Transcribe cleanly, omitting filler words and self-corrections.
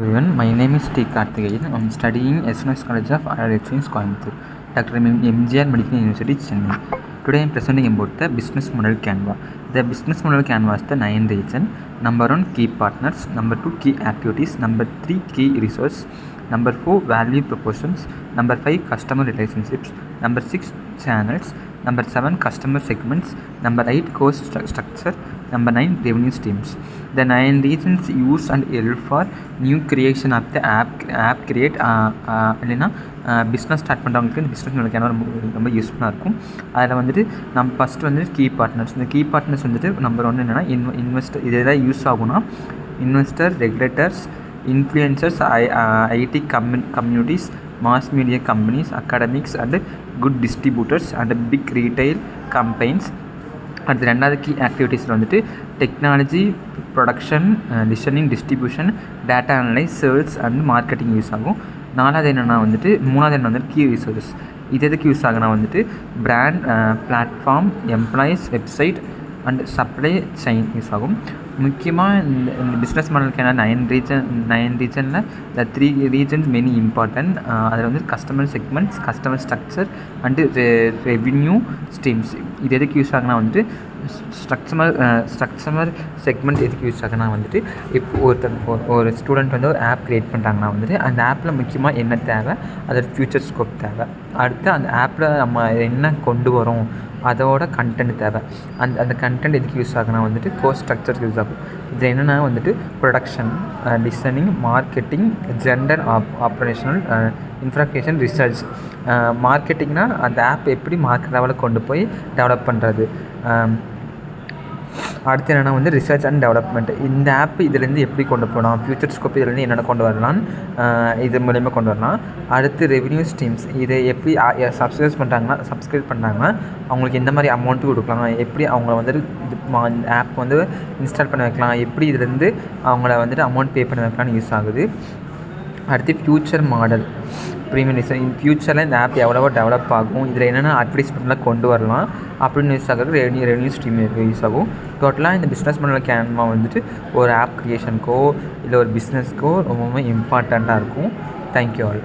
Everyone, my name is T. Karthikeyan. I'm studying SNS College of Higher Exchange, Coimbatore, Dr. MGR Medical University, Chennai. Today I am presenting about the business model Canva. The business model Canva is the 9 region. Number 1, key partners. Number 2, key activities. Number 3, key resource. Number 4, value propositions. Number 5, customer relationships. Number 6, channels. Number 7, customer segments. Number 8, cost structure. Number 9, revenue streams. The 9 regions use and help for new creation of the app create இல்லைன்னா business start பண்ணுறவங்களுக்கு இந்த business model Canva ரொம்ப யூஸ்ஃபுல்லாக இருக்கும். அதில் வந்துட்டு நம்ம first வந்துட்டு கீ பார்ட்னர்ஸ். இந்த கீ பார்ட்னர்ஸ் வந்துட்டு நம்பர் 1 என்னென்னா இன்வெஸ்டர். இது எதாவது யூஸ் ஆகும்னா investor, regulators, influencers, IT communities, mass media companies, academics and good distributors and big retail companies. அடுத்து 2வது கீ ஆக்டிவிட்டீஸில் வந்துட்டு technology, production, designing, distribution, data analyse, sales and marketing use ஆகும். 4வது என்னென்னா வந்துட்டு 3வது என்ன வந்துட்டு கீ ரிசோர்ஸஸ். இது எதுக்கு யூஸ் ஆகுனா வந்துட்டு brand, platform, employees, website and supply chain use ஆகும். முக்கியமாக இந்த பிஸ்னஸ் மாடலுக்கான 9 ரீஜனில் இந்த 3 ரீஜன்ஸ் மெனி இம்பார்ட்டன்ட். அதில் வந்து customer segments, customer structure and revenue streams. இது எதுக்கு யூஸ் ஆகுனா வந்துட்டு ஸ்ட்ரக்சர் செக்மெண்ட் எதுக்கு யூஸ் ஆகுனா வந்துட்டு இப்போ ஒரு ஸ்டூடெண்ட் வந்து ஒரு ஆப் க்ரியேட் பண்ணுறாங்கன்னா வந்துட்டு அந்த ஆப்பில் முக்கியமாக என்ன தேவை, அதோட ஃப்யூச்சர் ஸ்கோப் தேவை. அடுத்து அந்த ஆப்பில் நம்ம என்ன கொண்டு வரோம், அதோட கண்டென்ட் தேவை. அந்த கண்டென்ட் எதுக்கு யூஸ் ஆகுனா வந்துட்டு கோர்ஸ் ஸ்ட்ரக்சருக்கு யூஸ் ஆகும். இது என்னென்னா வந்துட்டு production, designing, marketing, gender operational, infrastructure, research. மார்க்கெட்டிங்னால் அந்த ஆப் எப்படி மார்க்கெட் லெவலில் கொண்டு போய் டெவலப் பண்ணுறது. அடுத்து என்னென்னா வந்து ரிசர்ச் அண்ட் டெவலப்மெண்ட். இந்த ஆப் இதுலேருந்து எப்படி கொண்டு போகலாம், ஃப்யூச்சர் ஸ்கோப் இதுலேருந்து என்னென்ன கொண்டு வரலான்னு இது மூலயமா கொண்டு வரலாம். அடுத்து ரெவன்யூ ஸ்ட்ரீம்ஸ். இதை எப்படி சப்ஸ்கிரைப் பண்ணுறாங்கன்னா அவங்களுக்கு எந்த மாதிரி அமௌண்ட்டு கொடுக்கலாம், எப்படி அவங்கள வந்துட்டு இந்த ஆப் வந்து இன்ஸ்டால் பண்ண வைக்கலாம், எப்படி இதுலேருந்து அவங்கள வந்துட்டு அமௌண்ட் பே பண்ண வைக்கலாம்னு யூஸ் ஆகுது. அடுத்து ஃப்யூச்சர் மாடல் ப்ரீமியர். இன் ஃப்யூச்சரில் இந்த ஆப் எவ்வளவோ டெவலப் ஆகும், இதில் என்னென்ன அட்வர்டைஸ்மெண்ட்லாம் கொண்டு வரலாம் அப்படின்னு யூஸ் ஆகுறது ரெவன்யூ ஸ்ட்ரீம் யூஸ் ஆகும். டோட்டலாக இந்த பிஸ்னஸ் மாடல் கேன்வா வந்துட்டு ஒரு ஆப் க்ரியேஷனுக்கோ இல்லை ஒரு பிஸ்னஸ்க்கோ ரொம்பவே இம்பார்ட்டண்ட்டாக இருக்கும். Thank you all.